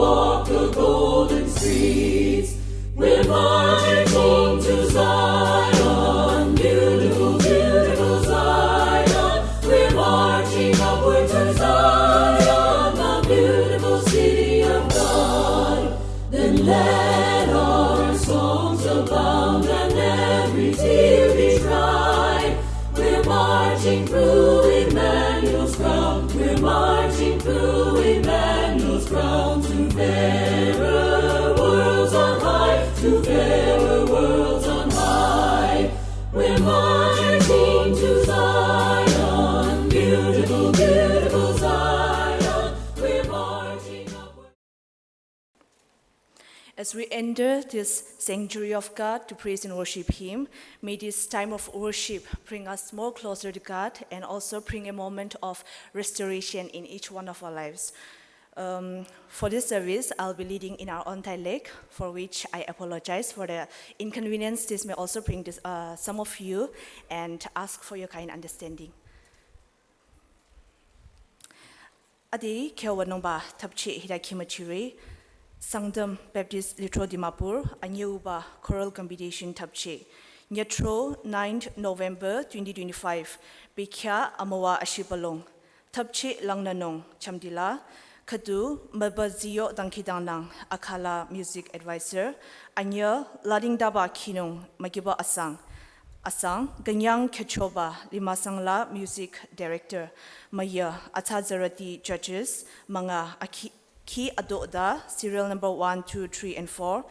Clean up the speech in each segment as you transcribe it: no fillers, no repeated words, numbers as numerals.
walk the golden streets. We're marching home to Zion, beautiful, beautiful Zion. We're marching upward to Zion, the beautiful city of God. Then let our songs abound and every tear be dried. We're marching through Emmanuel's ground. We're marching through Emmanuel's ground to fairer worlds on high, to fairer worlds on high. We're marching to Zion, beautiful, beautiful Zion. We're marching upward. As we enter this sanctuary of God to praise and worship Him, may this time of worship bring us more closer to God and also bring a moment of restoration in each one of our lives. For this service, I'll be leading in our on leg, for which I apologize for the inconvenience this may also bring to some of you, and ask for your kind understanding. Adi Kyawanongba Tapchi Hidakimachiri, Sangtam Baptist Litro Dimapur, Anyuba Choral Competition Tapchi. Nyatro 9th November 2025, Bikya Amawa Ashipalong, Tapchi Langnanong, Chamdila, Kadu Mabazio Dankidanang, Akala Music Advisor, Anya Lading Daba Kinong, Magiba Asang, Ganyang Kechoba, Limasangla Music Director, Maya Atazarati Judges, Manga Ki Adoda, serial number 1, 2, 3, and 4,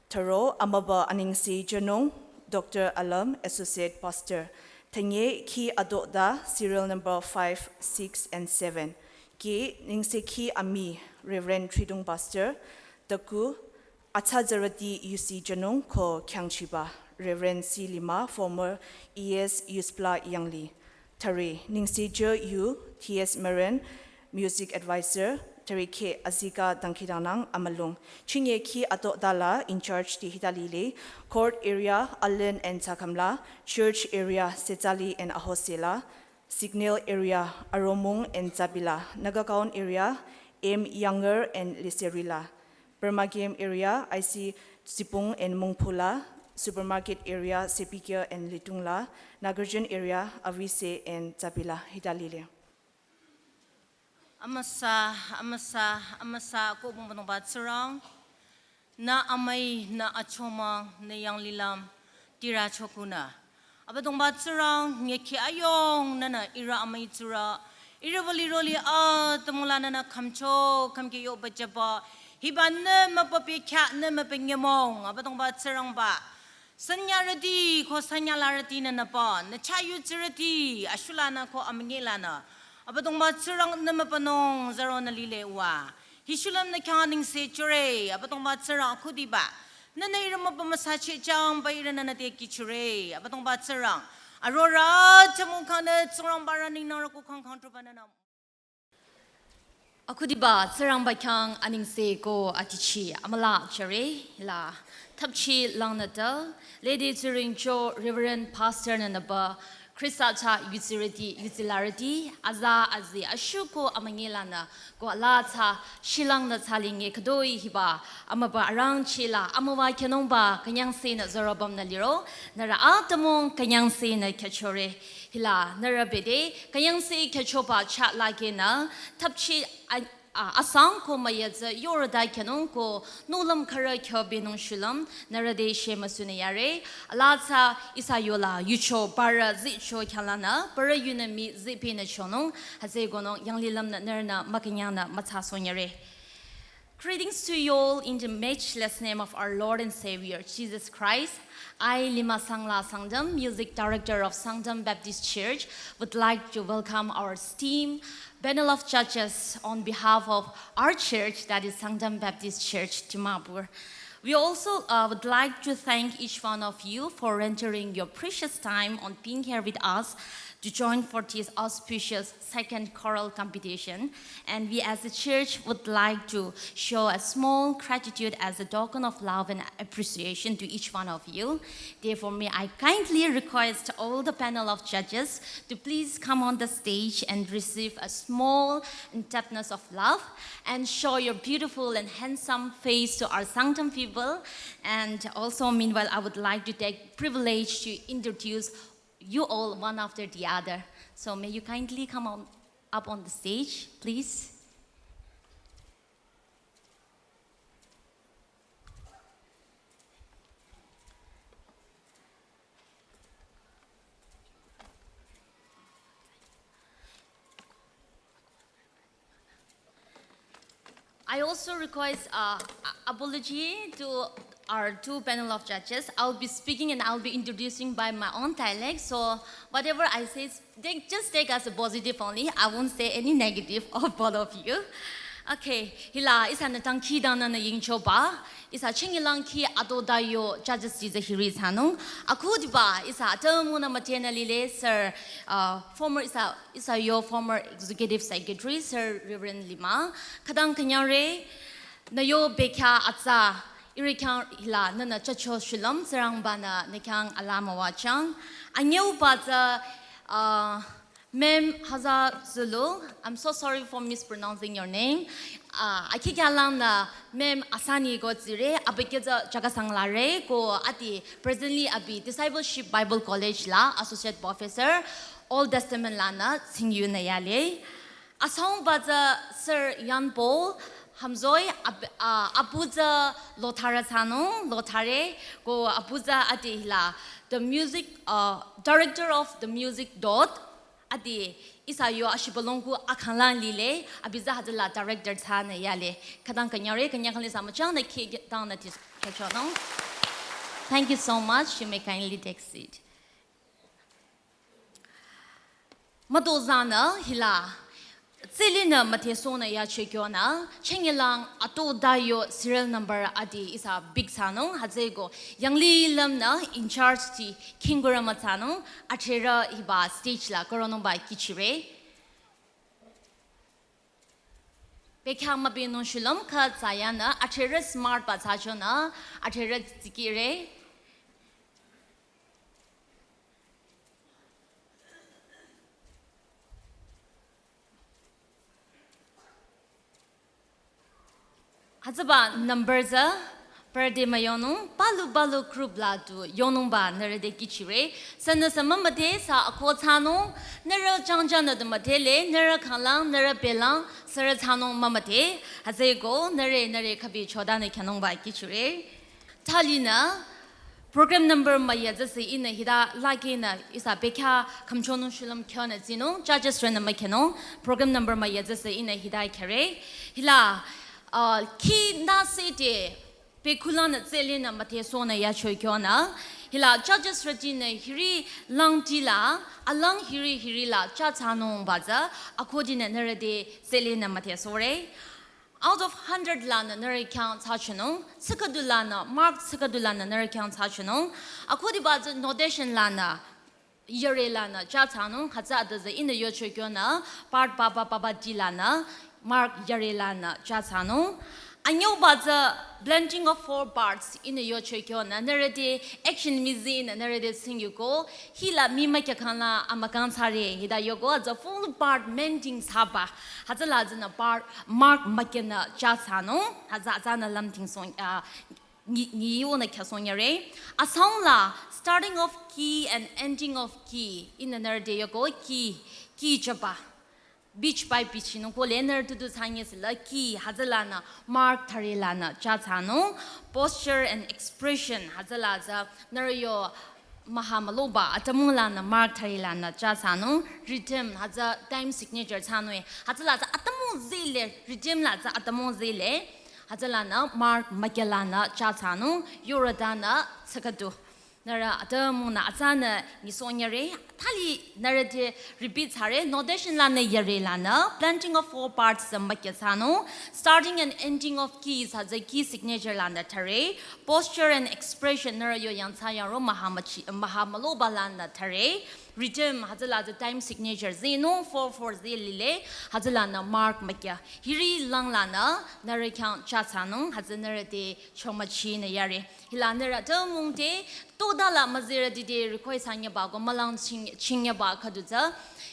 Taro Amaba Aningsi Janong, Dr. Alam, Associate Pastor, Tanye Ki Adoda, serial number 5, 6, and 7, Ki Ningsi Ki Ami, Reverend Tridung Pastor, Taku Atazarati UC Janong Ko Kyangchiba, Reverend C. Lima, former ES Yuspla Yangli, Tare Ningsi Jo Yu, T.S. Maran, Music Advisor, Terike Azika Dankidanang Amalung, Chinye Ki Adodala, in charge di Hidalile, Court Area Allen and Takamla, Church Area Setali and Ahosela, Signal Area Aromung and Zabila, Nagakaon Area M. Younger and Liserila, Burma Game Area IC Sipung and Mungpula, Supermarket Area Sepikya and Litungla, Nagarjan Area Avise and Zabila Hidalile. Amasa ko bumbanong sarang na amay na achoma na yang lilam tira chokuna. Abadong sarang ngeki ayong na ira amay tsura ira roli tamula na kamcho kamki yo bajaba hiban na mapapikya na mapinyamong abadong sarang ba sanyarati ko sanyalarati na pa na chayu tsirati asulana ko amingilana. Abadong matsarang na mapanong zaro na lilewa. Hisulam na kyaning se chure. Abadong matsarang ako diba? Na nairam mapamasachi chang bayra na nateki chure. Abadong matsarang. Arora chamukang na tsarang baraning narako kang kontrobananam. Ako diba sarang bakyang aning se ko atichi amala chure la tapchi lang natal lady turing cho Reverend Pastor na naba Christacha utility aza azi ashuko amangilana ko alata shilang na talinge kadoi hiba amaba arang chila amawa kenongba kanyang se na zorobam na liro nara atamong kanyang se na kachore hila nara bede kanyang se kachoba chat like na tapchi asang ko mayadza yoradai kenong ko nulam kara kyobinong shulam narade shema sunayare alata isayola yucho bara zicho khalana bara yunami zipina chonong haze gonong yanglilam na nerna makanyana matasonyare. Greetings to you all in the matchless name of our Lord and Savior Jesus Christ. I, Lima Sangla Sangtam, Music Director of Sangtam Baptist Church, would like to welcome our esteemed panel of judges on behalf of our church, that is Sangtam Baptist Church, Dimapur. We also would like to thank each one of you for rendering your precious time on being here with us to join for this auspicious second choral competition. And we as a church would like to show a small gratitude as a token of love and appreciation to each one of you. Therefore, may I kindly request all the panel of judges to please come on the stage and receive a small indebtedness of love and show your beautiful and handsome face to our Sangtam people. And also, meanwhile, I would like to take privilege to introduce you all one after the other. So may you kindly come on up on the stage, please. I also request apology to our two panel of judges. I'll be speaking and I'll be introducing by my own dialect. So whatever I say, just take as a positive only. I won't say any negative of both of you. Okay, hila isa na tangki dana na ying choba. Isa chingilang ki adodayo judges is a hiris hanung. Aku diba isa temu na matena lile sir former isa your former executive secretary Sir Reverend Lima. Kadang kanyare na yo bekya atsa irikang hila na chacho shulam serang bana nekang alama wachang. Anyo bata Ma'am Haza Zulu, I'm so sorry for mispronouncing your name. I keep yalang na Ma'am Asani Godzire, abikeza jagasang lare ko ati presently abi Discipleship Bible College la Associate Professor, Old Testament lana singyu na yale. Asong baza Sir Yan Po, Hamzoy abuza lotara sanong lotare ko abuza ati la the music director of the music dot. Adi isayo ashibalongku akhalan lile abiza hadla director thana yale kadang kanyare kanya khali samachang na ke down na tis kechono. Thank you so much. You may kindly take seat. Madozana hila Selina Matesona ya chekiona chengilang ato dayo serial number adi isa big sano hazego yangli lamna in charge ti kingora matano atera hiba stage la korono ba kichire bekha mabino shulam kha sayana atera smart ba chachona atera zikire Hazaba numbers per de mayonu balu group la du yonumba nerede kichire sana samamate sa akothano nera jangjana de matele nera khalang nera belang sarathano mamate hazego nere khabi chodane khanong ba kichire talina program number maya jase in hida lagena isa bekha kamchono shulam khana zino judges rena makeno program number maya jase in hida kare hila ki na sete pekulana zelina matesona ya choikyona hila judges regina hiri langtila alang hiri la chachano baza according nerede zelina matesore out of 100 lana nere count hachuno sakadulana mark sakadulana nere count hachuno according baza notation lana yare lana chachano khaza adaza in the yochoikyona part baba dilana Mark Yarelana Chasano. Anyo baza blending of 4 parts in the yochekyo na narede action mizin na narede sing yuko hila mima kyakana amakan sare hida yoko as a full part mending saba hazala zana part Mark Makena Chasano hazana lamting song ni na kyasonyare a song la starting of key and ending of key in the narede yoko key chapa beach by beach no ko lener to do science lucky hazalana mark tharilana chathano posture and expression hazalaza narayo mahamaloba atamulana mark tharilana chathano rhythm haza time signature chanwe hazalaza atamu zile rhythm la za atamu zile hazalana mark makelana chathano yoradana sakadu Nara atamuna asana nisonyare tali narrative repeats hare notation lana yare lana planting of 4 parts makyasano starting and ending of keys has a key signature lana tare posture and expression nara yo yansaya ro mahamaloba lana tare return hazala the time signature zeno 44 zile hazala na mark makya hiri langlana nare count chatsanung hazanare de chomachi na yare hilanera to mungte to dala mazira de request anya ba go malang chingya ba khaduza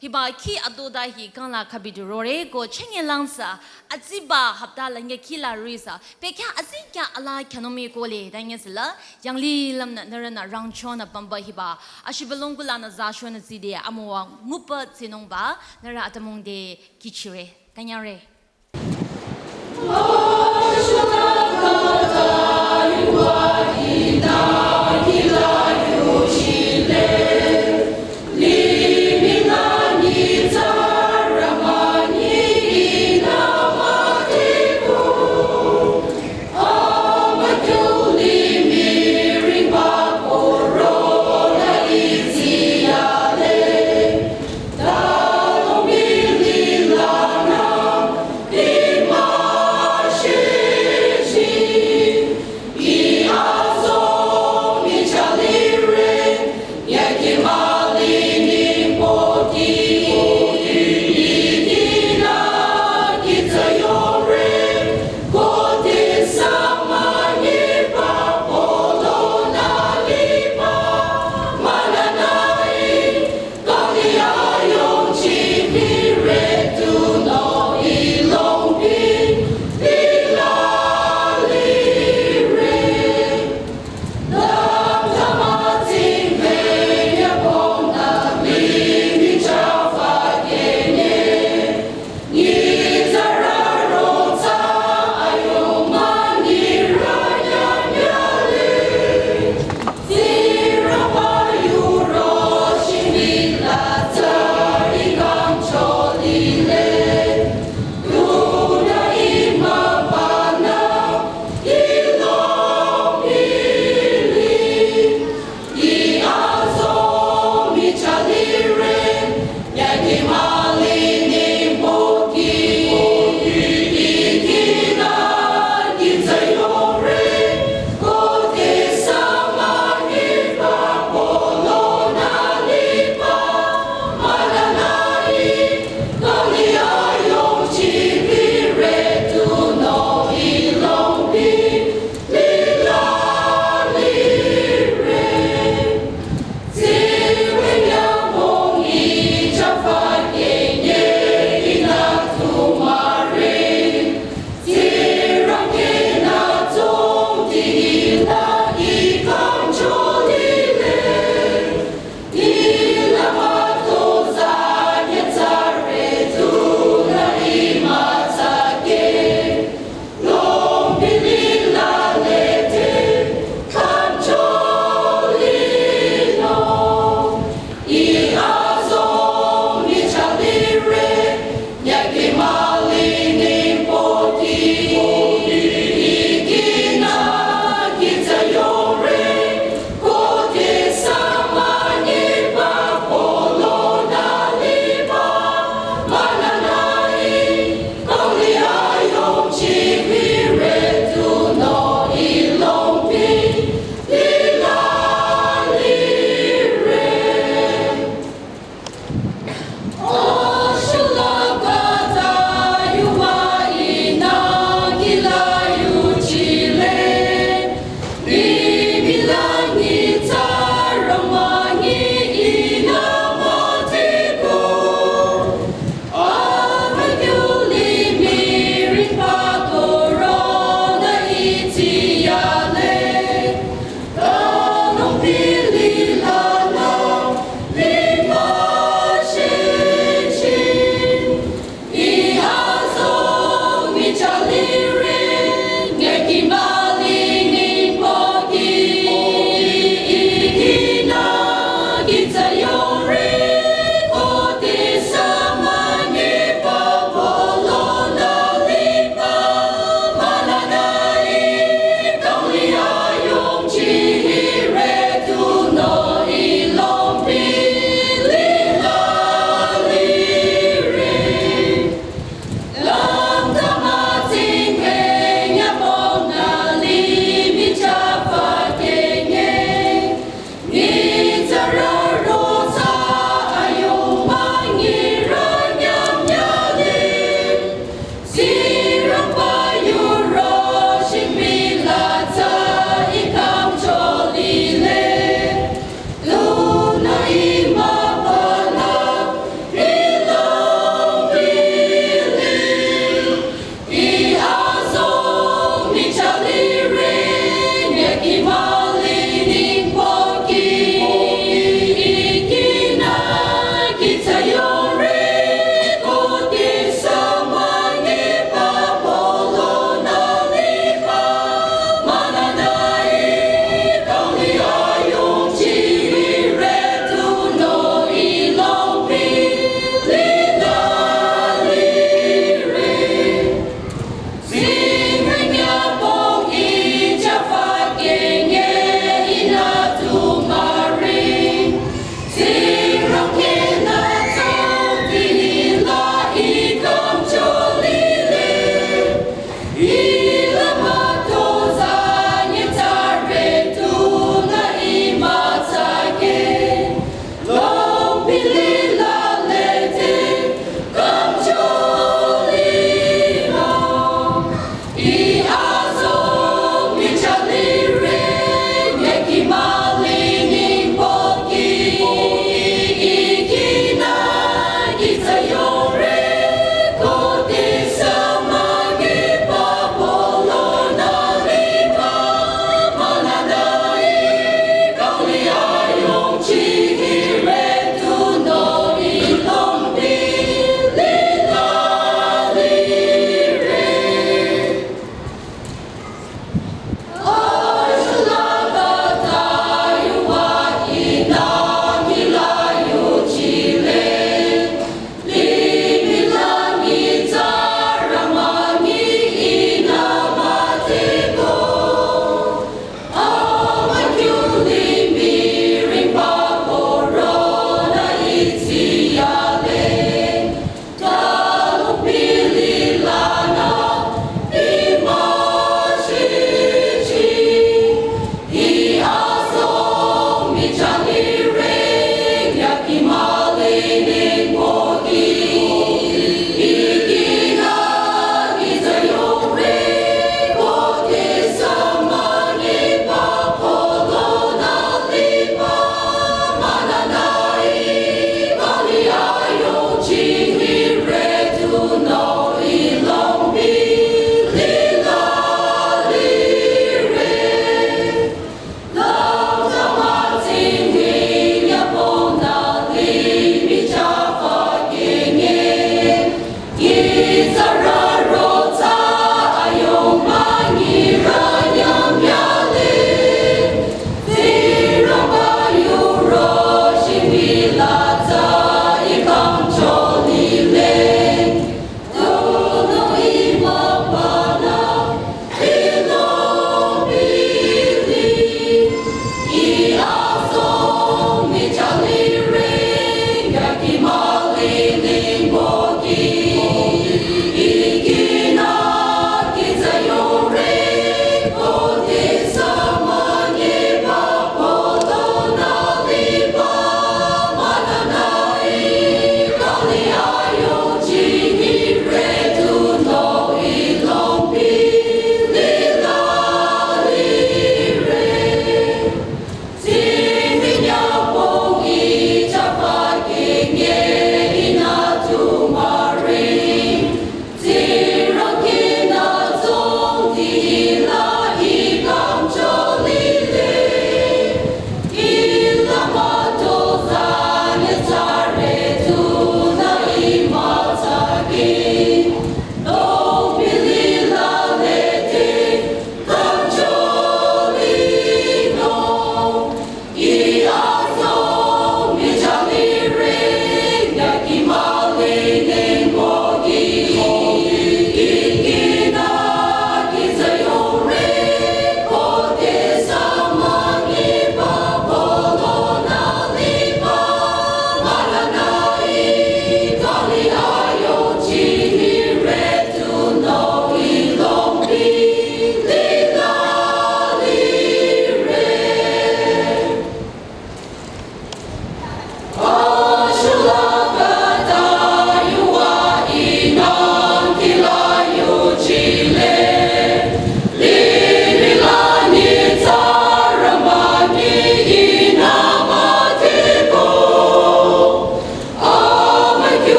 hiba ki adoda hi kanla khabidu rore go chengye langsa aziba hapta langya kila risa pekya azikya ala kanomi ko le dangesla yangli lamna narana rangchona bamba hiba ashibalongula na zashona zide amwa ngupa tsinongba nara atamongde kichire kanyare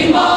Thank you.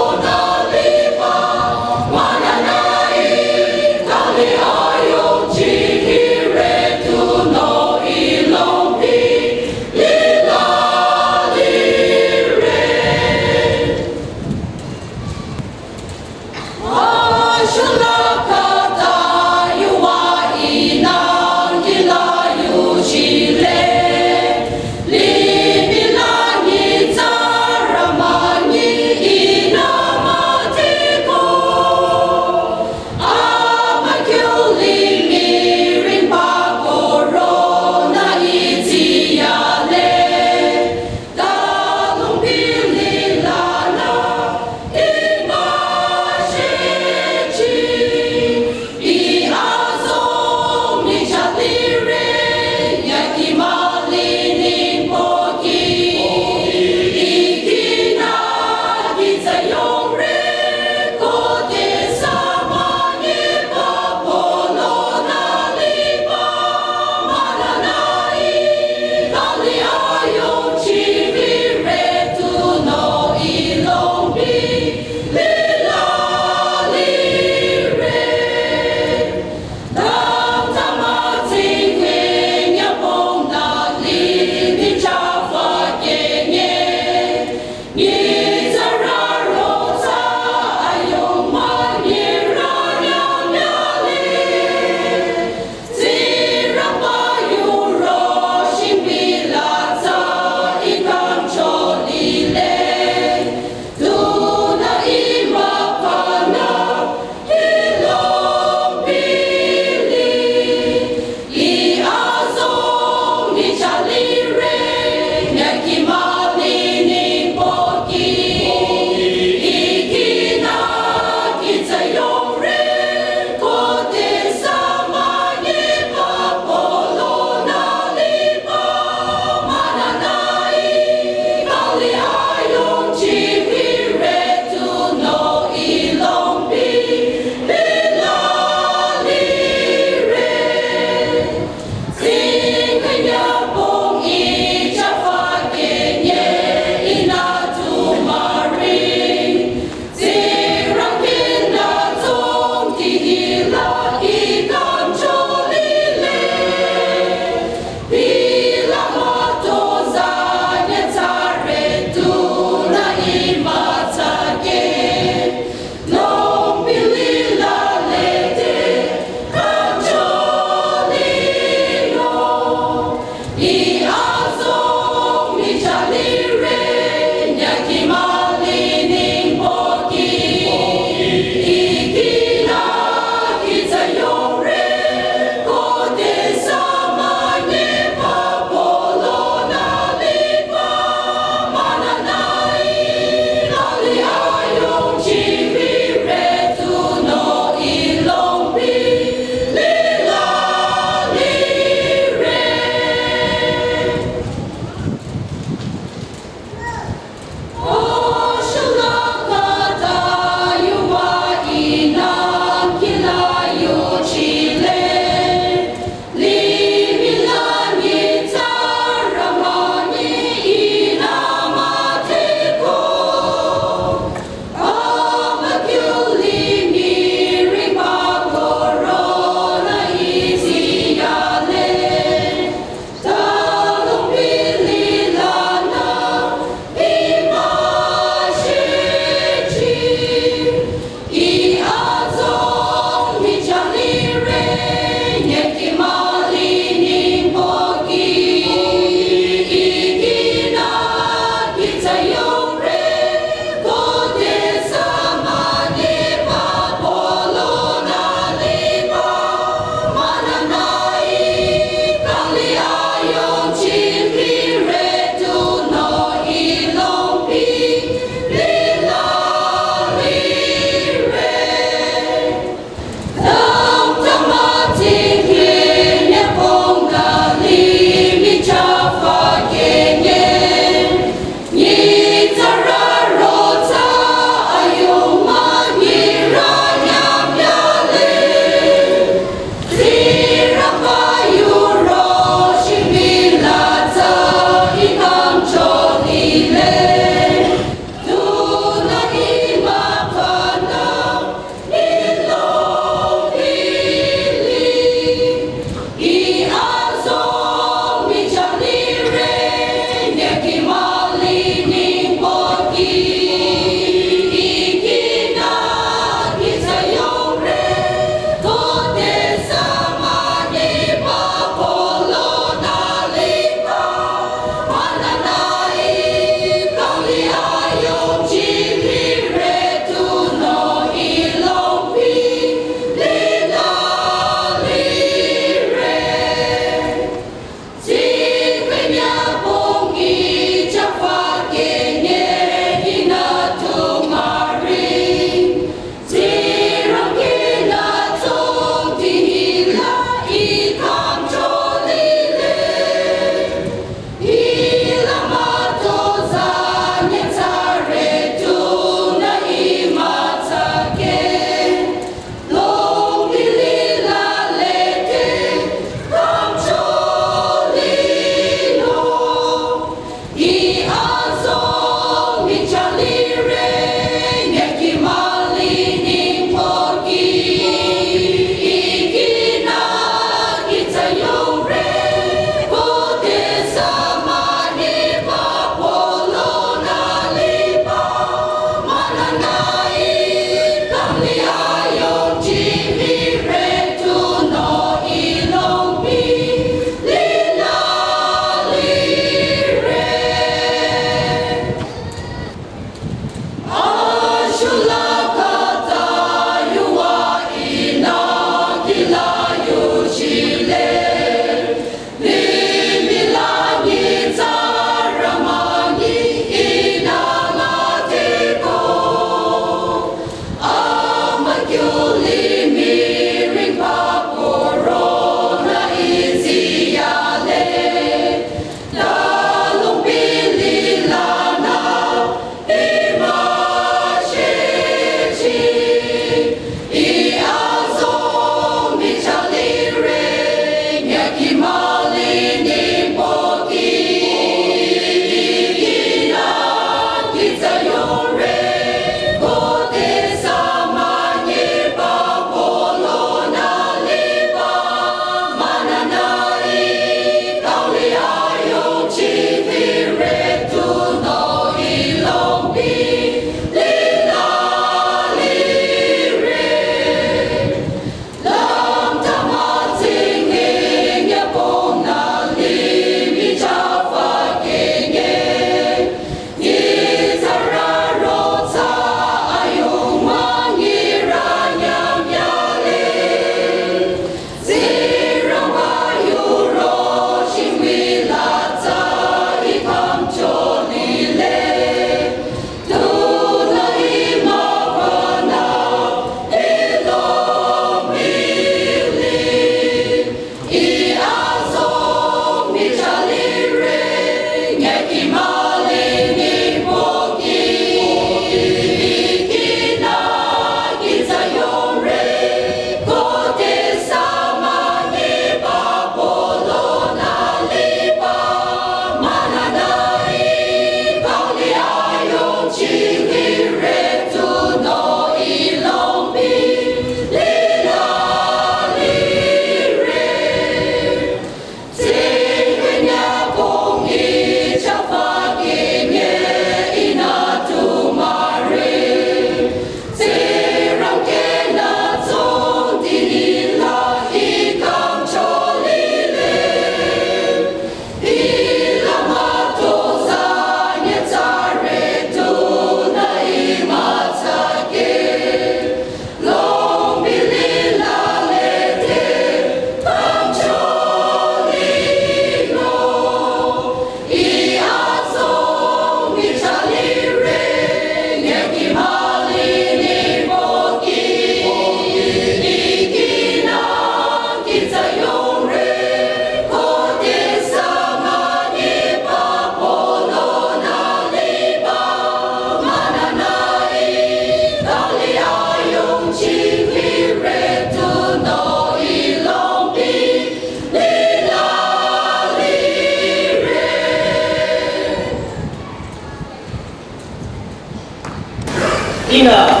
ina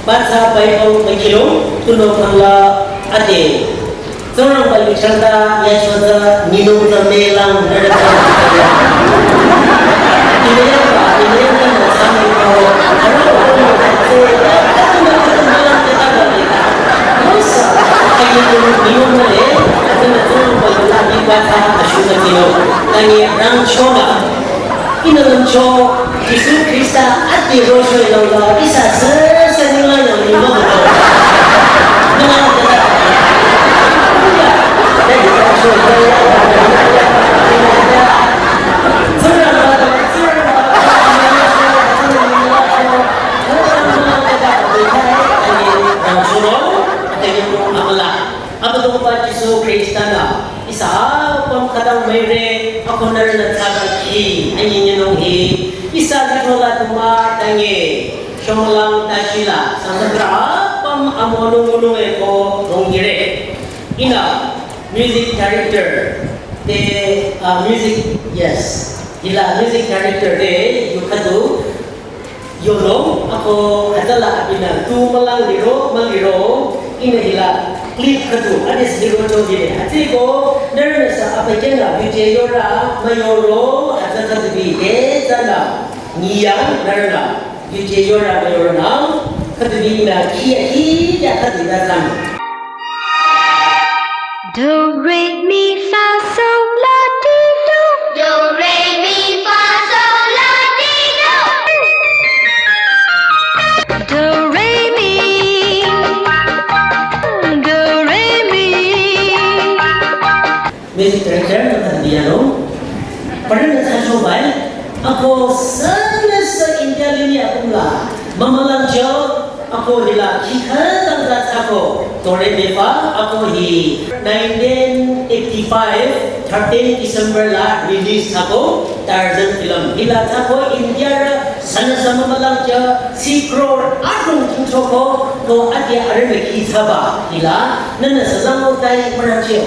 bahasa Bible mengkilo tuno pangla ade seorang bagi cerita ya cerita minum termelang dari ini apa ini kan sama kau ada orang masa kayak minum le ada seorang bagi lagi bahasa asyik kilo tanya orang coba ini orang coba Yesus Kristus ade rosul Allah bisa sesenilai yang lima betul dengan music character, music, yes. Ila music character de yukadu yono ako adalah abina tu malang liro ina ila clip kadu adis liro to dire ati ko nerasa apa kenga bije yora mayoro adata bi de dana niyang nerna bije yora mayoro na kadu bi ina ki ya kadu dalam Do re mi fa sol la ti do. Do re mi fa sol la ti do. Do re mi. Do re mi. Music director ng piano. Pada nasa showbay, ako sana sa India lini ako la. Mamalang job ako nila kikatang ako. Tore Mefa ako hi 1985 13 December la release ako Tarzan film hila ako India sana sama malang ja 6 crore atong kinso ko ko adia are ki saba hila nana salang tay parachyo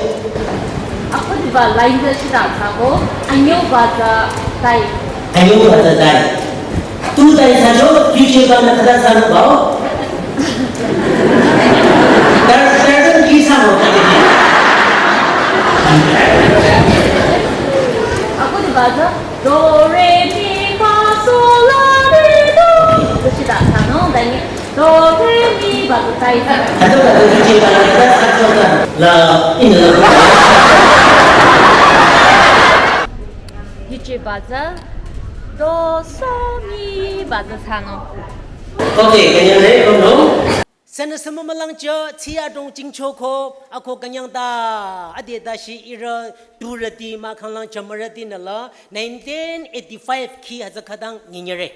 ako di ba line na siya ako anyo bata tay tu tay sajo future ba nakada sa ba Tarzan kisah mo tadi. ako di ba do re mi fa sol la ti do siya ano dahil do re mi bata tay Ada kata future ba nakada sa ba la ina hichi bata do so mi bata sano Okay, kanya re kono. Sana sama malang jo cia dong jing choko ako kanyang da ade da shi ira durati ma khanglang chamarati nala 1985 ki azakadang nginyere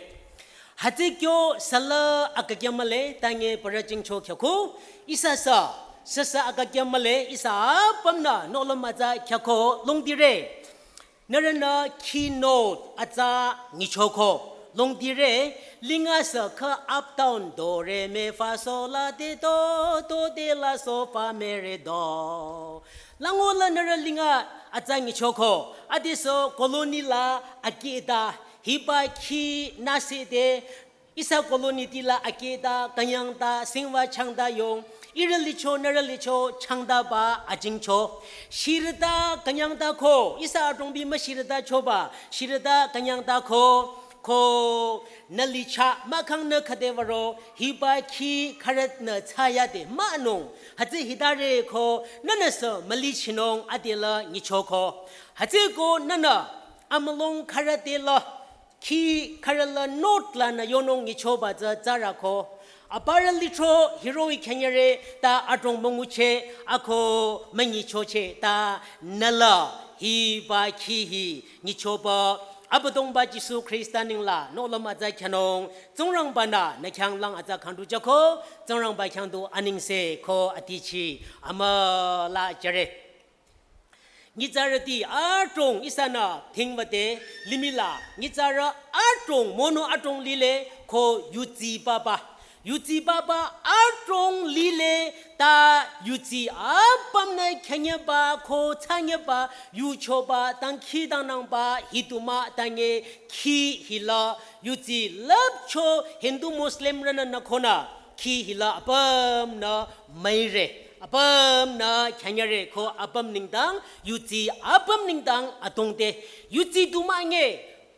hati kyo sala akakyamale tange para jing chokyako isasa sasa akakyamale isa pamna nolomaza kyako longdire narana keynote aza ngichoko longdire linga sa ka up down do re me fa sol la de do de la so fa me re do langola nara linga atsangi choko adiso koloni la akita hipa ki nasi de isa koloni tila akita kanyang ta singwa changda yong iralicho naralicho changda ba ajingcho shirda kanyang ta ko isa rongbi ma shirda choba shirda kanyang ta ko nalicha makang na kadevaro hiba ki karat na chaya de manong hati hidare ko nanasa malichinong adela nichoko hati ko nana amalong karatela ki karala not la na yonong nichoba za zara ko apara litro heroic kenyare ta atong monguche ako mangichoche ta nala hiba ki hi nichoba abadong ba Yesus Kristaning la no lama za khanong zongrang bana na khyang lang aza khandu jako zongrang ba khyang do aning se ko atichi ama la jare ngijarati atong isana thingwate limila ngijara atong mono atong lile ko yuji baba atong lile ta ยูจีอาปั๊มในแค่เนี้ยบาโคช่างเนี้ยบายูโชบาตั้งขี้ตั้งนางบาฮิตุมาตั้งเงขี้ฮิลายูจีเลิบโชฮินดูมุสลิมเรนนักคนน่ะขี้ฮิลาปั๊มนะไม่เร่ปั๊มนะแค่เนี้ยเร่โคปั๊มนิ่งตังยูจีปั๊มนิ่งตังตรงเตยูจีดูมาเง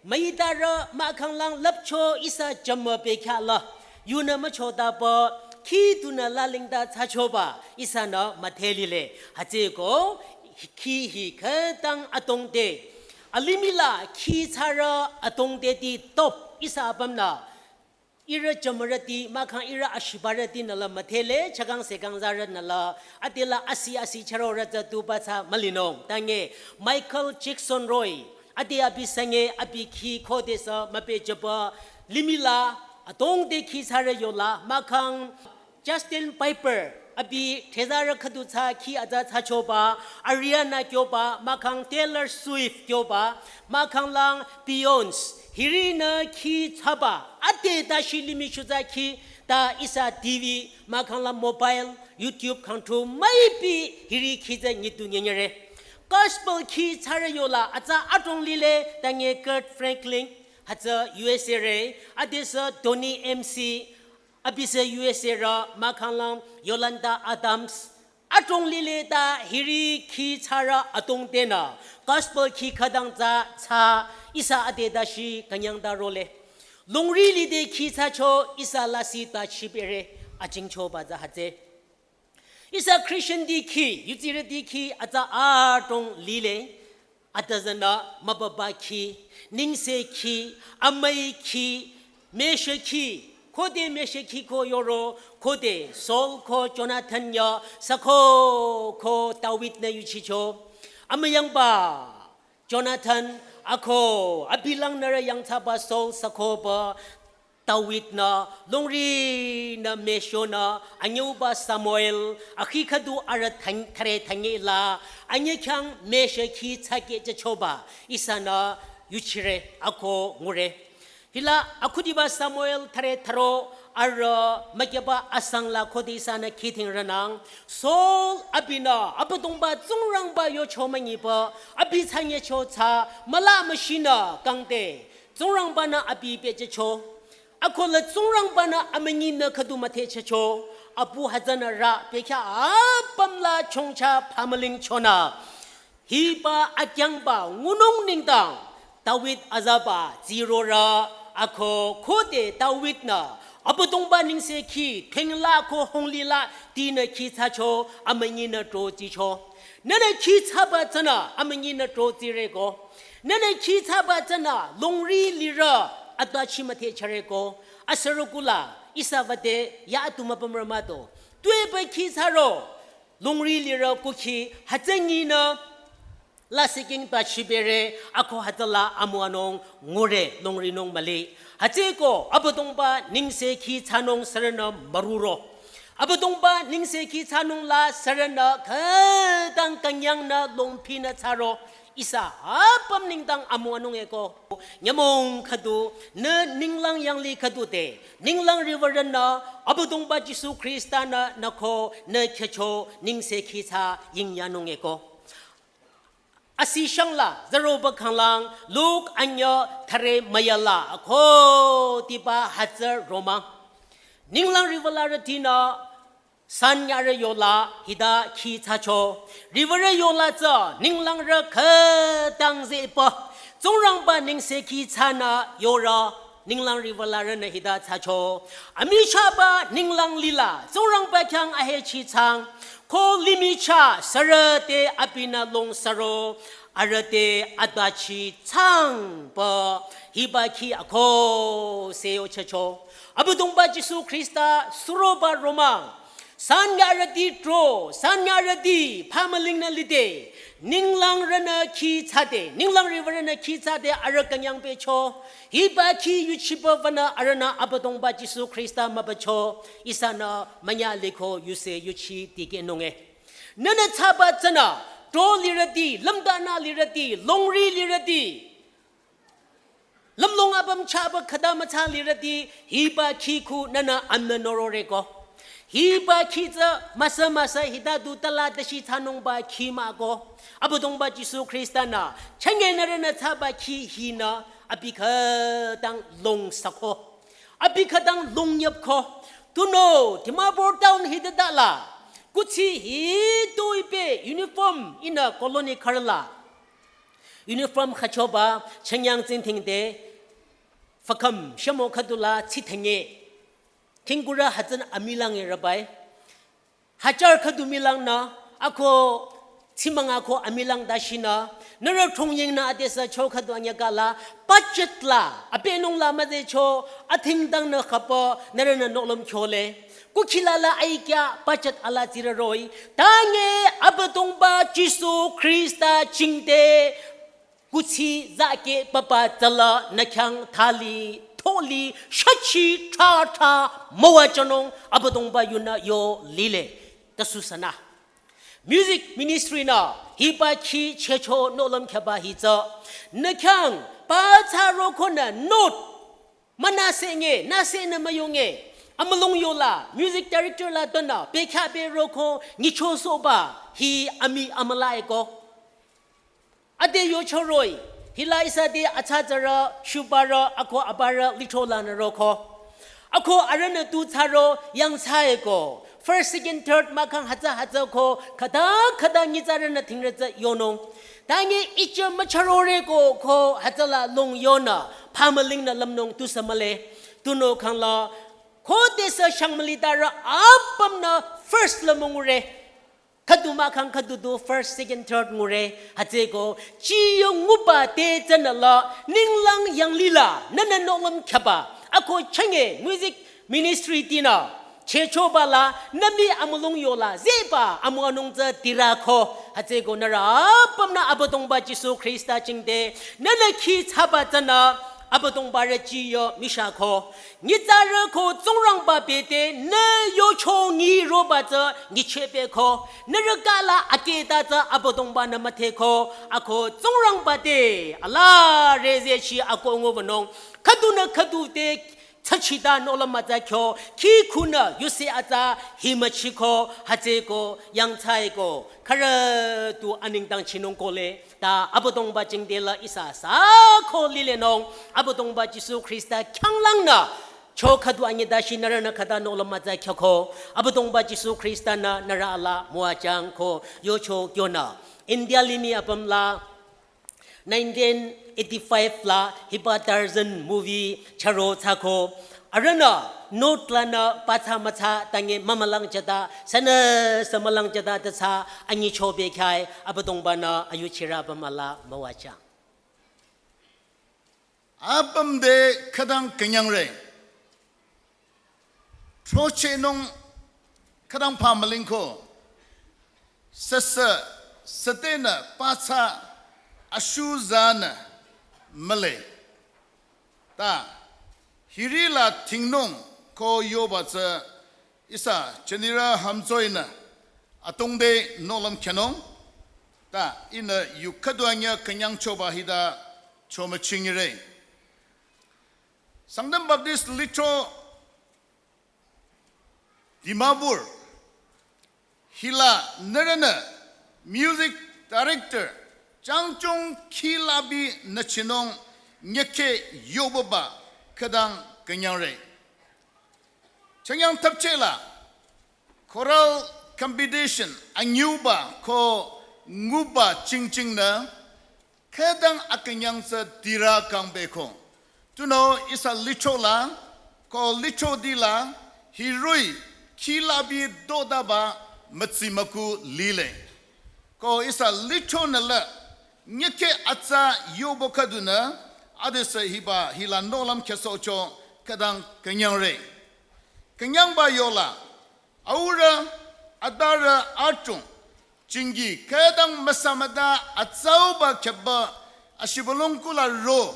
ไม่ตาระมาข้างหลังเลิบโชอิสาจำมาเปแค่ละยูน่ะมาโชตาปะขี้ตุนาลาลิงดาชาโชบะอิสานะมาเทลิเลฮัจเจโกขี้ฮิเคตังตรงเตอลิมิลาขี้ชาระตรงเตตีตบอิสาปั๊มนะอิระจมรตีมาขังอิระอชิบารตีนั่นละมาเทเลชักังเสกังซาระนั่นละอติละอาศิชะโรระจะตูปัสมาลินงตังเงไมเคิลแจ็กสันรอยอติอภิสังเงอภิขี้โคเดสมาเปจบะลิมิลาตรงเตขี้ชาระโยลามาขังจัสตินไพเปอร์อภิเทซาระขดุชาขี้อาจารย์ชาโชบะอาริอานาเกียวบะมาขังเทเลอร์สวิฟต์เกียวบะมาขังลังบิยอนส์ฮิรินาคีทับะอัตเตตาชิลิมิชุซาคีตาอิสาทีวีมาขังลังโมบายยูทูบขังทูไม่ปีฮิริคีจะนิตุเงียเรGospel คีชาระโยลาอาจารย์อัตรงลิเลตังเงเกิร์ตแฟรงคลินอาจารย์ USA เรอาเดสโทนี่ MC อภิเษก USA ระมาขังลังโยลันดาอาดัมส์อัตรงลิเลตาฮิริคีชาระอัตรงเตนะ Gospel คีขดังจะชาอิสาอเดดาชีกันยังดาโรเลลงรีลีเดคีชาโชอิสาลาสีตาชิเปเรอาจิงโชบาจะฮัจเจอิสาคริสเตียนดีคียูจิเรดีคีอาจจะอาตรงลีเลอาจจะนะมาบบาคีนิงเซคีอเมยคีเมชคีโคเดเมชคีโคโยโรโคเดโซลโคโจนาธันยาสโคโคดาวิดเนยุชิโชอเมยังบาโจนาธันako abilang nara yang taba sol sakoba Dawid na longri na mesyo na anyo ba Samuel akikadu arat thare thange la anye kyang mesyo ki chake je choba isa na yuchire ako ngure hila akudi ba Samuel thare tharo ara magyaba asang la khodi sana kiting ranang sol abina apadong ba zungrang ba yo chomangi ba abi changye cho cha mala machina kangte zungrang ba na abi pe che cho akola zungrang ba na amani na khadu mathe che cho abu hazana ra pe kya apamla chongcha phamaling chona hi ba akyang ba ngunong ningdang Dawid azaba zero ra ako khode Dawid na Abadong ba ning se ki thengla ko honglila tina ki cha cho amangi na tro ji cho nana ki cha ba chana amangi na tro ji re ko nana ki cha ba chana longri lira atachi mathe chare ko asarukula isavate ya atuma pamrama to twe ba ki cha ro longri lira ko ki hajangi na la seking ta chibere ako hatala amuanong ngore longri nong mali Hajeko abadongba ningse ki chanong sarana maruro abadongba ningse ki chanong la sarana kadang kanyang na longpi na charo isa apam ningdang amuanong eko nyamong kadu na ninglang yang li kadu te ninglang river na abadongba Jisu Krista na nako na kecho ningse ki cha yingyanong eko Asisang la zaroba kanglang luk anyo thare mayala ako tiba hazar roma ninglang rivalarity na sanyara yola hida ki chacho rivara yola za ninglang ra khadang ze pa zongrang ba ningse ki chana yora ninglang rivalara na hida chacho amisha ba ninglang lila zongrang ba kyang ahe chi chang ko limicha sarate apina long saro arate adachi chang ba hibaki ako seo chacho abudong ba Jisu Krista suroba romang sanyarati tro sanyarati pamaling na lide ninglang rana ki chade ninglang river na ki chade arakanyang pecho hibaki yuchiba vana arana abudong ba Jisu Krista mabacho isana manya leko yuse yuchi tige nonge nana chaba chana tro lirati lamdana lirati longri lirati lamlong abam chaba khadama cha lirati hiba khiku nana amna norore ko hi ba khi za masa hida du tala da shi thanong ba khi ma go abudong ba jisu kristana chenge na rena tha ba khi hi na abikha dang long sakho abikha dang long yap kho tu no Dimapur town hida dala kuchi hi tu ipe uniform in a colony karla uniform khachoba changyang jin thing de fakam shamo khadula chithenge kingura hajan amilang e rabai hajar khadu milang na ako chimanga ko amilang dashina nara thongyeng na adesa cho khadu anya kala budget la apenong la ma de cho athing dang na khapa nara na noklom chole kukhilala ai kya budget ala chiraroi tange abadong ba jisu krista chingde kuchi zake papa chala nakyang thali tholi shachi tha mowa chanong abadong ba yuna yo lile tasusana music ministry na hipa chi checho nolam khaba hi cha nakyang pa cha ro khona note manase nge nase na mayonge amalong yo la music director la dona pe kha pe ro kho ngi cho so ba hi ami amala eko ade yo choroi hilai sa de acha jara shubara ako abara lithola na rokho ako arana tu charo yang chae ko first second third makang haja ko khada ngi jara na thingre cha yonong tangi icha macharore ko kho hajala long yona phamaling na lamnong tu samale tuno khangla kho desa shangmali dara apam na first lamongure kaduma khang kadudu first second third ngure haje ko chi yong ngupa te chanala ninglang yang lila nana nongam khaba ako change music ministry tina checho bala nami amulong yola zeba amonong za tirakho haje ko nara pamna abotong ba jisu krista chingde nana khi chaba chana abotong ba re chi yo misha kho ni zara ko zongrang ba be de ne yo cho ngi ro ba za ni chepe kho narakala akeda za abotong ba na mathe kho ako zongrang ba de ala reze chi ako ngo bonong khadu de chachida nolama za kho ki khuna yuse aza himachi kho haje ko yang chai ko khara tu aning dang chinong ko le ta abotong ba jingdela isa sa kho lile nong abotong ba jisu krista kyanglang na cho khadu anya da shi narana khada nolama za kho ko abotong ba jisu krista na narala muachang ko yo cho kyona india limi apam la 1985 la hipa tarzan movie charo chako arana note lana pacha macha tange mamalang jada sana samalang jada ta cha angi chobe khai abadong bana ayu chira bamala mawacha abam de khadang kenyang re troche nong khadang phamaling ko sasa satena pacha ashuzana male ta hirila tingnong ko yobaza isa chenira hamzoina atongde nolam khenong ta ina yukadwanya kanyang choba hida choma chingire Sangtam Baptist litro Dimapur hila narana music director Changchong Kilabi Nachinong Nyake Yobaba Kadang Kanyare Changyang Tapchela Choral Competition Anyuba Ko Nguba Ching Na Kadang Akanyang Sa Dira Kang Beko To know is a lichola Ko Licho Dila Hirui Kilabi Dodaba Matsimaku Lile Ko is a lichonala Nyeke atsa yobo kaduna adesa hiba hila nolam kesocho kadang kenyang re kenyang ba yola aura adara atung chingi kadang masamada atsau ba keba ashibolong kula ro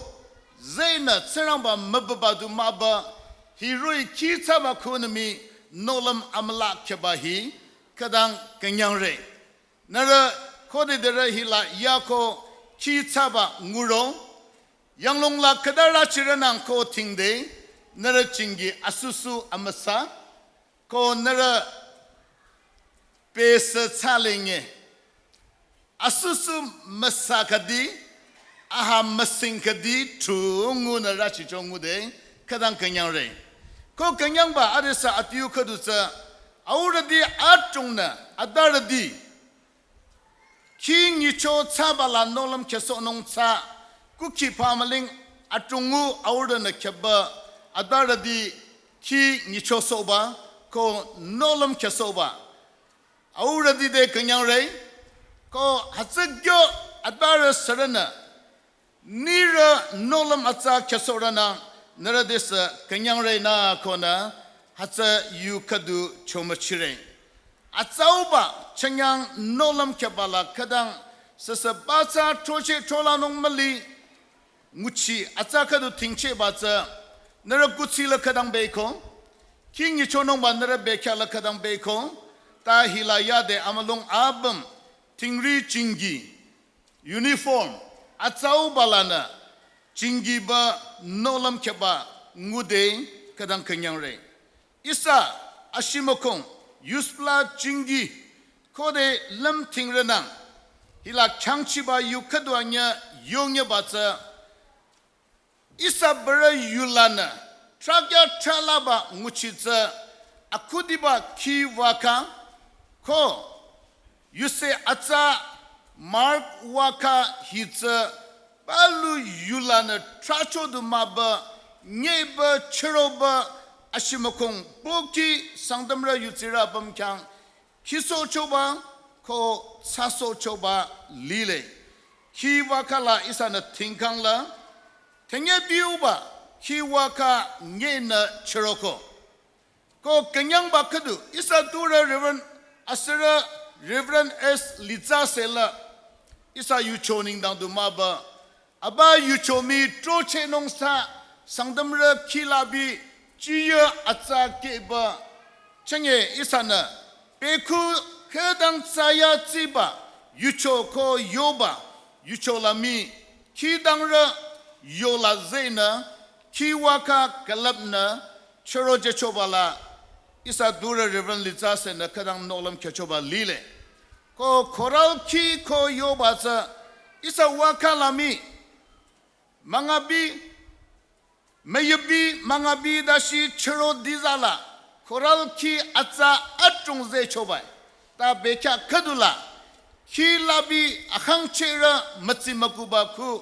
zaina tseramba mababadu maba hirui kita ba kunami nolam amla keba hi kadang kenyang re nara kode dera hila yako chi chaba nguro yanglong la kadara chiranang ko tingde nara chingi asusu amasa ko nara pesa chalinge asusu masakadi aha masinkadi tungu na rachi chongu de kadang kanyang re ko kanyang ba adesa atiu khadusa auradi atungna adaradi king yicho chabala nolam keso nong cha kuki pamaling atungu aurana khaba adaradi ki yicho soba ko nolam keso ba auradi de kanyang re ko hatsagyo adara sarana nira nolam atsa kesorana naradesa kanyang re na kona hatsa yukadu chomachire atsauba chanyang nolam kebala kadang sasabasa troche trolanong mali nguchi atsa kadu tingche batsa nara gutsi la kadang beko king yichonong ba nara bekya la kadang beko ta hilaya de amalong abam tingri chingi uniform atsau balana chingi ba nolam keba ngude kadang kanyang re isa ashimokong yuspla chingi kode lam tingrenang hila changchi ba yukadwanya yongya batsa isa bara yulana tragya chalaba nguchitsa akudiba kiwaka ko yuse atsa mark waka hitsa balu yulana tracho du maba nyeba chiroba ashimokong boki sangdamra yutsira bamkyang kiso choba ko saso choba lile ki waka la isana tingkang la tenge biuba ki waka nyena chiroko ko kenyang bakadu isa dura reverend asira Reverend S. Litza Sela isa yuchoning dang dumaba aba yuchomi troche nong sa sangdamra kilabi chiya atsa keba chenge isana peku kedang saya tsiba yucho ko yoba yucho lami kidangra yola zena kiwaka kalabna choroje chobala isa dura Reverend Litza Sela kadang nolam kechoba lile ko koral ki ko yobaza isa wakalami mangabi mayabi mangabi dashi chero dizala koral ki atsa atung ze chobai ta bekya kadula ki labi akhang chera matsi makuba ku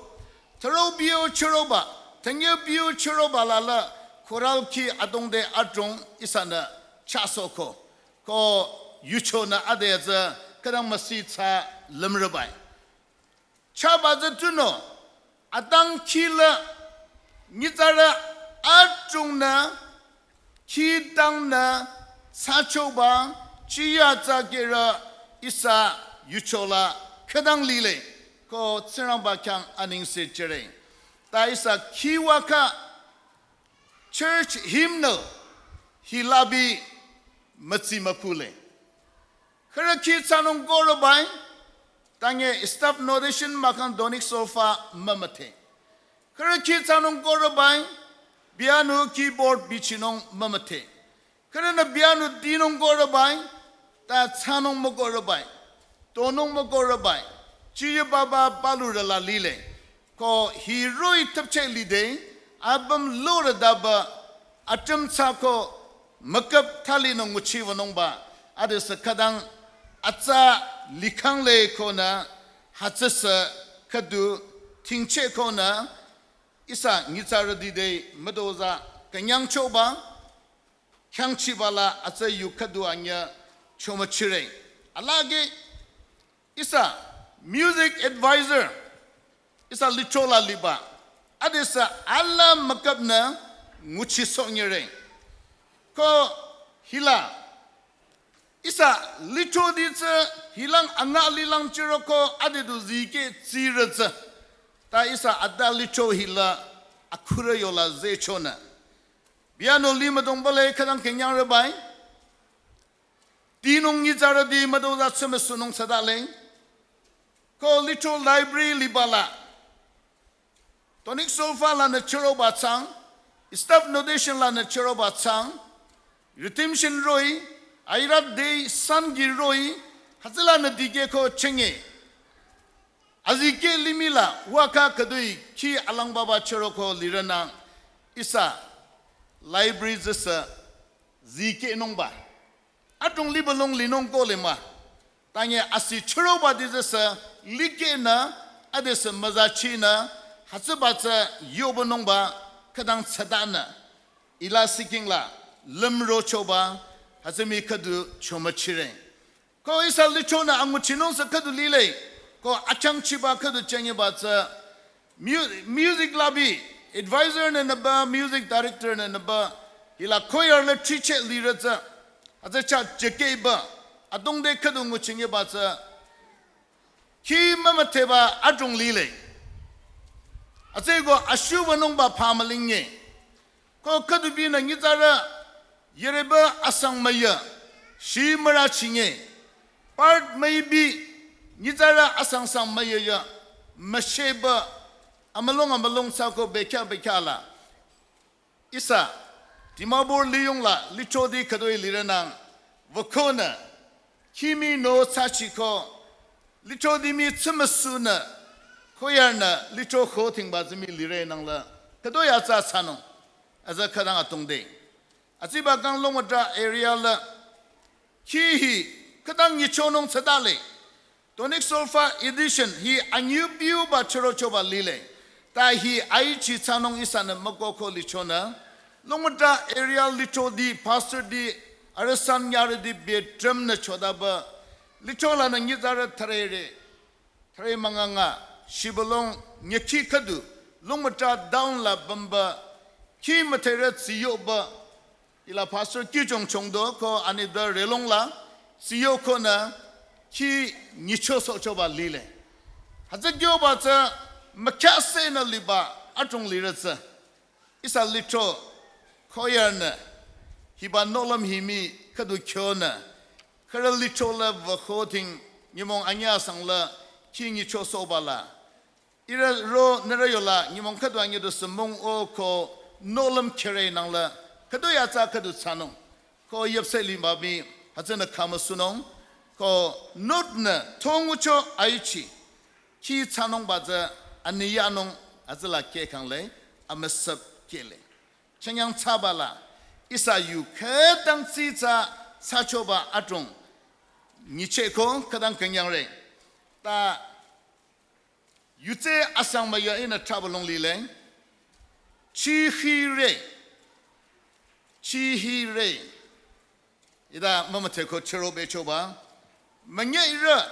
tharo bio cheroba tangye bio cheroba lala koral ki adongde atung isana chasoko ko yuchona adeza kadang masih sa lemrabai. Coba zetuno, adang kila nitara atungna kidangna sacoba cia zakira isa yuchola kadang lile ko serang bakang aning secere. Ta isa kiwaka church hymnal hilabi matsi mapule. Kara ki sanong gorobai tange staff notation makan donik sofa mamate. Kara ki sanong gorobai piano keyboard bichinong mamate. Kara na piano dinong gorobai ta sanong mo gorobai tonong mo gorobai chiya baba balurala lile ko hiroi tapche lide abam lora daba atam sako makap thali nong muchiwa nong ba ade sakadang atsa likhang le kona hatsasa kadu tingche kona isa ngitsara dide madoza kanyang choba kyangchi bala atsa yukadu anya choma chire alage isa music advisor isa lichola liba adesa alla makabna nguchi sonyere ko hila isa lito ditsa hilang anga lilang chiroko adedu zike tsiratsa ta isa adda lito hila akura yola zechona piano lima dongbale kadang kenyang rebai tinong nizara di madoza semesunong sadale ko lito library libala tonik sofa la na chiro batsang staff notation la na chiro batsang redemption roi airat de san gi roi hazala nadi ke ko chenge azike limila waka kadui ki alang baba choroko lirana isa library zasa zike nongba atong libalong linong ko lema tanya asi choro ba dizasa like na adesa mazachi na hasabata yobo nongba kadang sadana ila seeking la lemro choba hasemi kadu chomachire ko isa lichona anguchinon sa kadu lile ko achang chiba kadu chenge ba sa music labi advisor na ba music director na ba ila choir le teacher liraza azacha jeke ba adong de kadu nguchinge ba sa ki mamate ba adong lile azego ashuba nong ba pamalinge ko kadu bi na ngizara yereba asang maya shi mara chinge part maybe ngizara asang sang maya ya masheba amalong sako bekala isa Dimapur liyong la lichodi kadoi liranang wakona kimi no sachiko lichodi mi tsumasuna koyarna licho khoting bazimi lirenang la kadoi asa sanong aza kadang atongde asiba kang longmatra area la ki kadang yichonong sadale tonic sulfur edition hi anyu piu ba choro choba lile ta hi ai chi chanong isana makoko lichona longmatra area licho di pastor di arasan yar di bedroom na choda ba lichola na ngizara thare manganga shibolong nyeki kadu longmatra down la bamba ki matera siyo ba ila pastor ki chongdo ko anida relong la siyo ko na ki nicho so choba lile hazagyo ba cha makyase na liba atong liratsa isa litro koyarna hiba nolam himi kadu kyona kara litro la vakhoting nyimong anya sangla ki nicho so bala ira ro narayola nyimong kadu anya do semong o ko nolam kere nangla kadu yatsa kadu sanong ko yepseli babi hazana kamasunong ko notna tongucho aichi ki sanong baza aniyanong azala ke kangle amasap kele chanyang chabala isa yu kadang sita sachoba atong niche ko kadang kanyang re ta yute asang maya ina travelong lile chi hi ida mamate ko cherobe choba manyira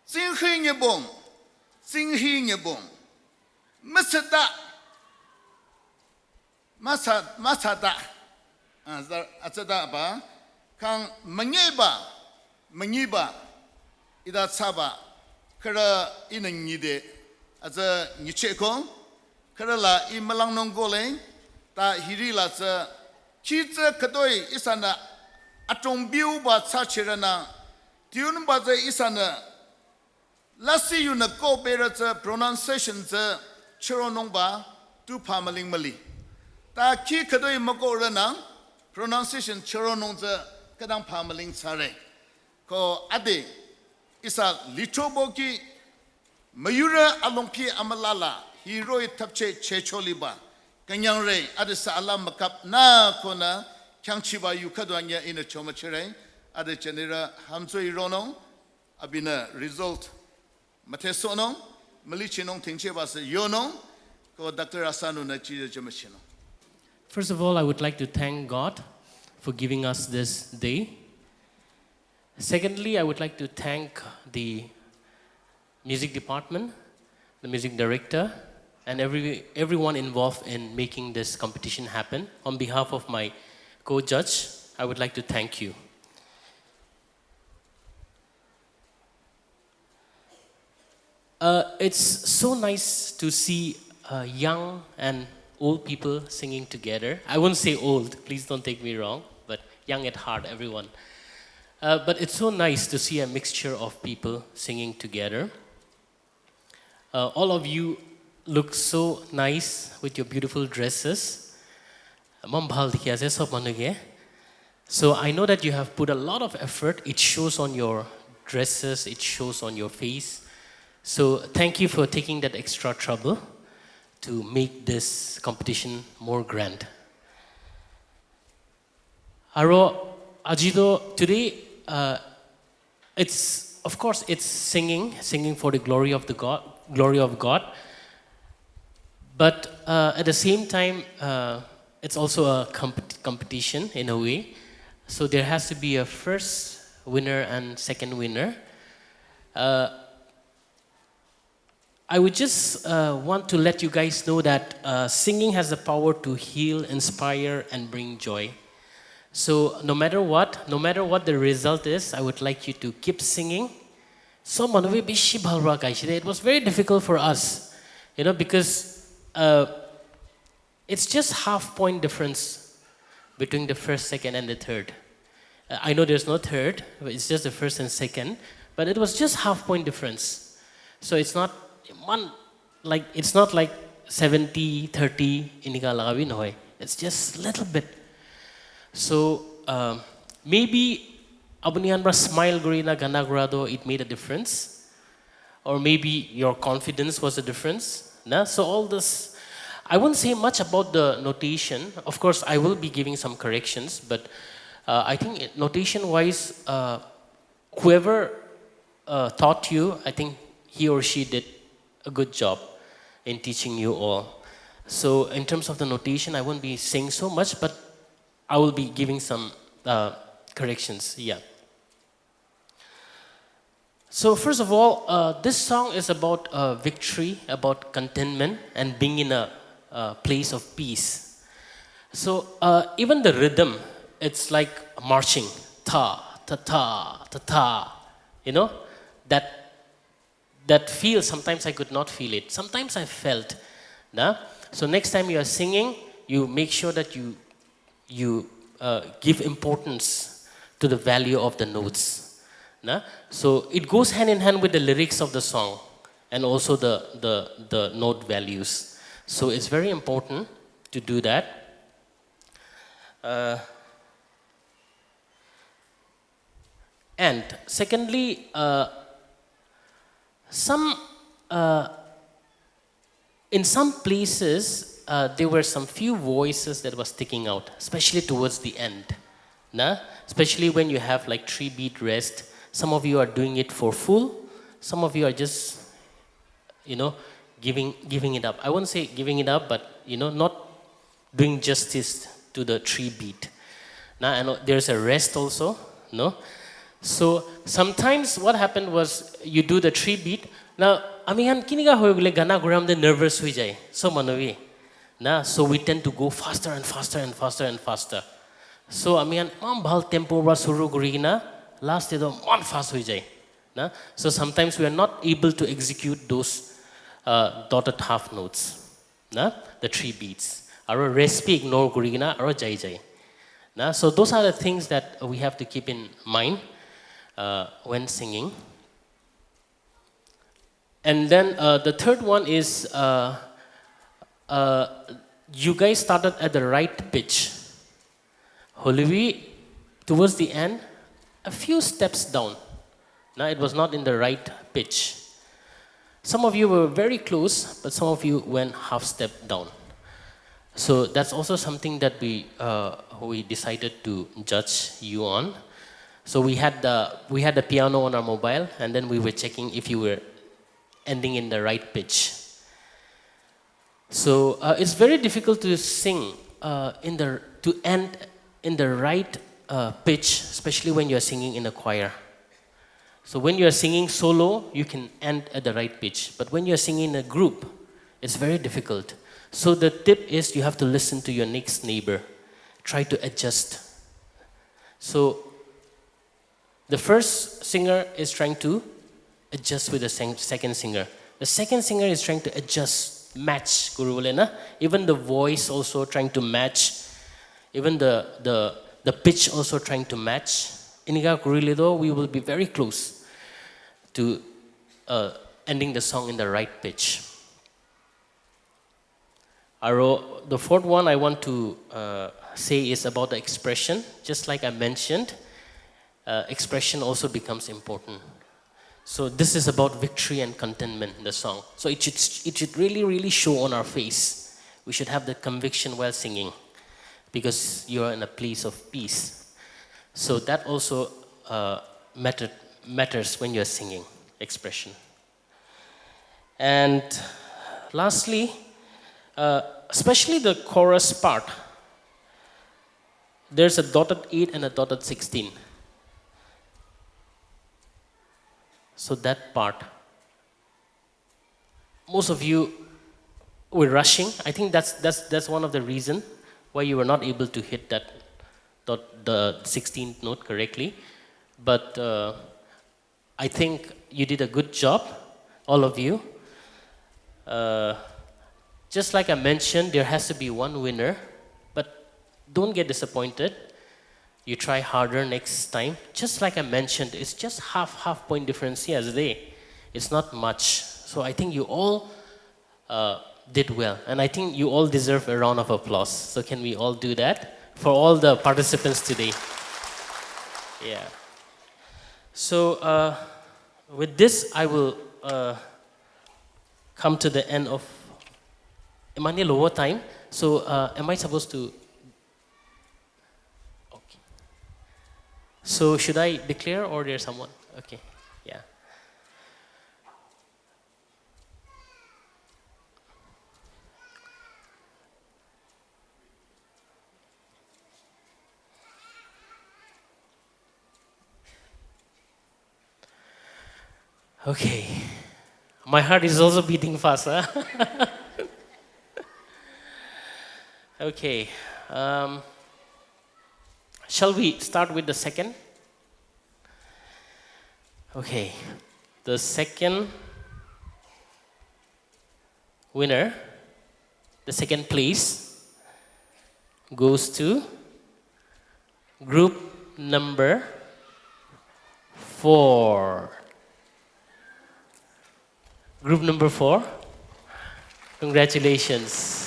sing hi nge bong masada atsada ba kang manyiba ida saba kara inangide aza nicheko kara la imalang nongole ta hirila sa chiza kadoi isana atong biu ba chachirana tiun ba za isana lasi yuna ko bera za pronunciation za chironong ba tu pamaling mali ta ki kadoi mako rana pronunciation chironong za kadang pamaling sare ko ade isa lichobo ki mayura alongki amalala hiroi tapche checholiba kanyang re adisa alam makap na kona kyangchiba yukadwanya ina chomachere ade chenira hamsoi ronong abina result matesonong malichinong tingcheba se yonong ko Dr. Asanu na chije chomachino. First of all, I would like to thank God for giving us this day. Secondly, I would like to thank the music department, the music director, and everyone involved in making this competition happen. On behalf of my co-judge, I would like to thank you. It's so nice to see young and old people singing together. I won't say old, please don't take me wrong, but young at heart, everyone. But it's so nice to see a mixture of people singing together. All of you look so nice with your beautiful dresses. Mom bhal dikhi ase sob manuge. So I know that you have put a lot of effort. It shows on your dresses, it shows on your face. So thank you for taking that extra trouble to make this competition more grand. Aro ajido today it's of course it's singing for the glory of God. But at the same time, it's also a competition in a way. So there has to be a first winner and second winner. I would just want to let you guys know that singing has the power to heal, inspire, and bring joy. So no matter what the result is, I would like you to keep singing. So it was very difficult for us, because it's just half point difference between the first, second, and the third. I know there's no third, but it's just the first and second. But it was just half point difference. So it's not like 70, 30 iniga lagawin hoy. It's just a little bit. So maybe abunian bra smile gorina gana grado it made a difference, or maybe your confidence was a difference. So all this, I won't say much about the notation. Of course, I will be giving some corrections, but I think notation-wise, whoever taught you, I think he or she did a good job in teaching you all. So in terms of the notation, I won't be saying so much, but I will be giving some corrections, yeah. So first of all, this song is about victory, about contentment, and being in a place of peace. So even the rhythm, it's like marching, ta, ta, ta, ta, ta, that feel, sometimes I could not feel it. Sometimes I felt. So next time you are singing, you make sure that you give importance to the value of the notes. So it goes hand in hand with the lyrics of the song and also the note values. So it's very important to do that. And secondly, in some places, there were some few voices that were sticking out, especially towards the end. Especially when you have like 3-beat rest. Some of you are doing it for full. Some of you are just, giving it up. I won't say giving it up, but, not doing justice to the 3-beat. And there's a rest also, no? So sometimes what happened was you do the 3-beat. Now, kiniga hoy gana guram de nervous hui jay. So manovi. So we tend to go faster and faster and faster and faster. So bhal tempo ra suru gurigina last day one fast hui jay. So sometimes we are not able to execute those dotted half notes. The 3 beats. Aro recipe ignore gurigina aro jai jai. So those are the things that we have to keep in mind when singing. And then the third one is you guys started at the right pitch. Holivi, towards the end, a few steps down. It was not in the right pitch. Some of you were very close, but some of you went half step down. So that's also something that we decided to judge you on. So we had the piano on our mobile, and then we were checking if you were ending in the right pitch. So it's very difficult to sing to end in the right pitch, especially when you are singing in a choir. So when you are singing solo, you can end at the right pitch. But when you are singing in a group, it's very difficult. So the tip is you have to listen to your next neighbor. Try to adjust. So the first singer is trying to adjust with the second singer. The second singer is trying to adjust, match Guru Lena. Even the voice also trying to match. Even the pitch also trying to match. Iniga Guru Ledo, we will be very close to ending the song in the right pitch. The fourth one I want to say is about the expression. Just like I mentioned, expression also becomes important. So this is about victory and contentment, the song. So it should really, really show on our face. We should have the conviction while singing, because you are in a place of peace. So that also matters when you're singing, expression. And lastly, especially the chorus part, there's a dotted 8 and a dotted 16. So that part, most of you were rushing. I think that's one of the reasons why you were not able to hit that the 16th note correctly. But I think you did a good job, all of you. Just like I mentioned, there has to be one winner, but don't get disappointed. You try harder next time. Just like I mentioned, it's just half point difference here today. It's not much. So I think you all did well, and I think you all deserve a round of applause. So can we all do that for all the participants today? Yeah. So with this, I will come to the end of. Am I near lower time? So am I supposed to? Okay. So should I declare, or there's someone? Okay. Yeah. Okay. My heart is also beating fast, huh? Okay. Shall we start with the second? Okay. The second winner, the second place, goes to group number 4. Group number 4, congratulations.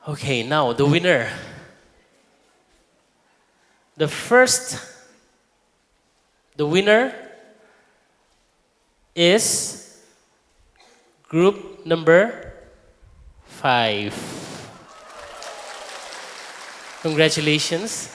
Okay, now the winner. The winner is group number 5. Congratulations.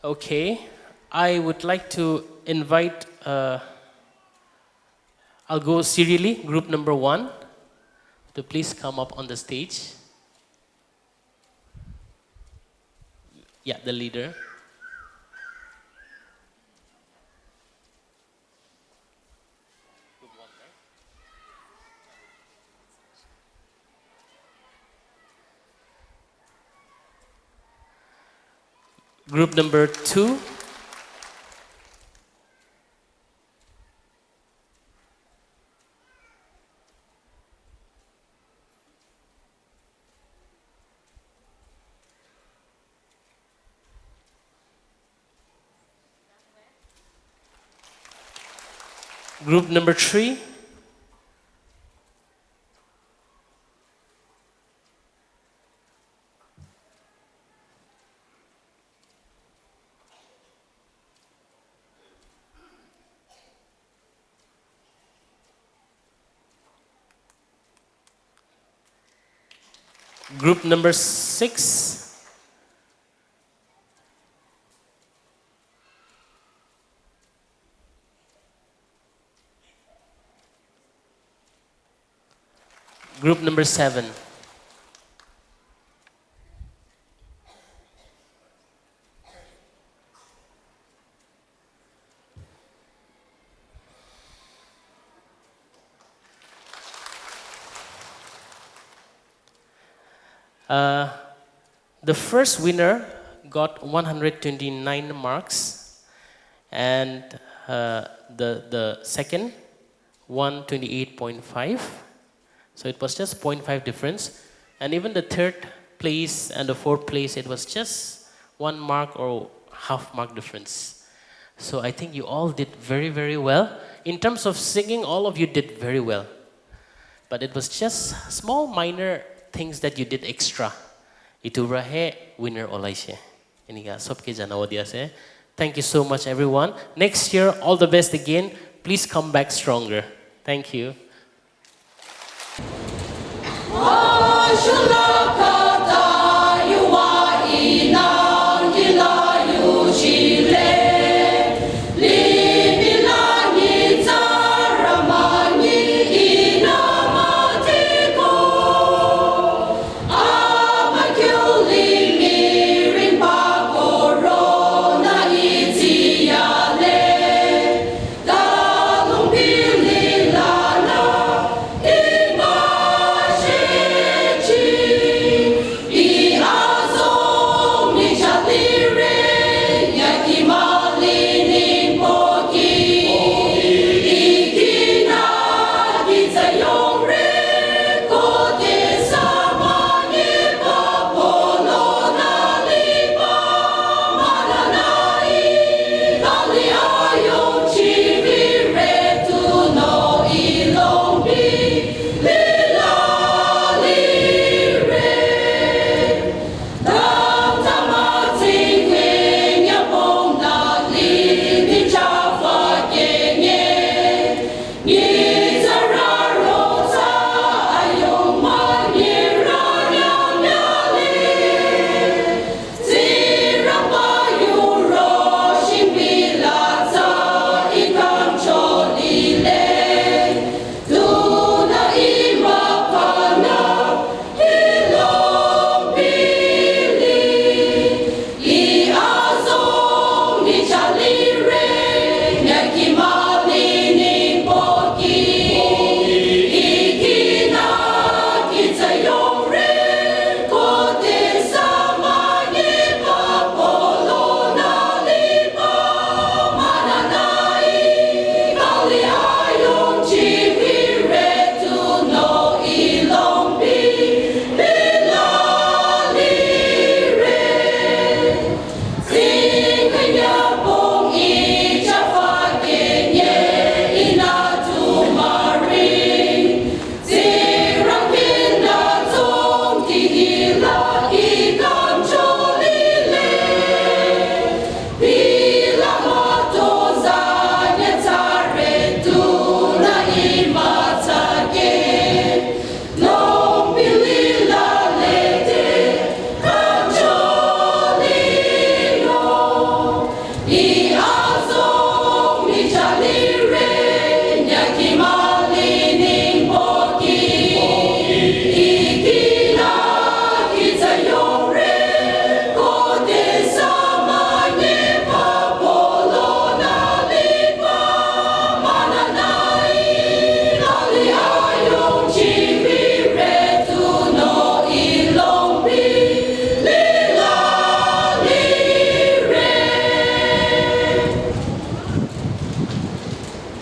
Okay, I would like to invite, I'll go serially, group number 1, to please come up on the stage. Yeah, the leader. Group number 2. Group number 3. Group number 6. Group number 7. The first winner got 129 marks, and the second 128.5. So it was just 0.5 difference. And even the third place and the fourth place, it was just 1 mark or half mark difference. So I think you all did very, very well. In terms of singing, all of you did very well. But it was just small, minor things that you did extra. Itu rahe winner olaise. Iniga sobke janawa diase. Thank you so much, everyone. Next year, all the best again. Please come back stronger. Thank you. I shall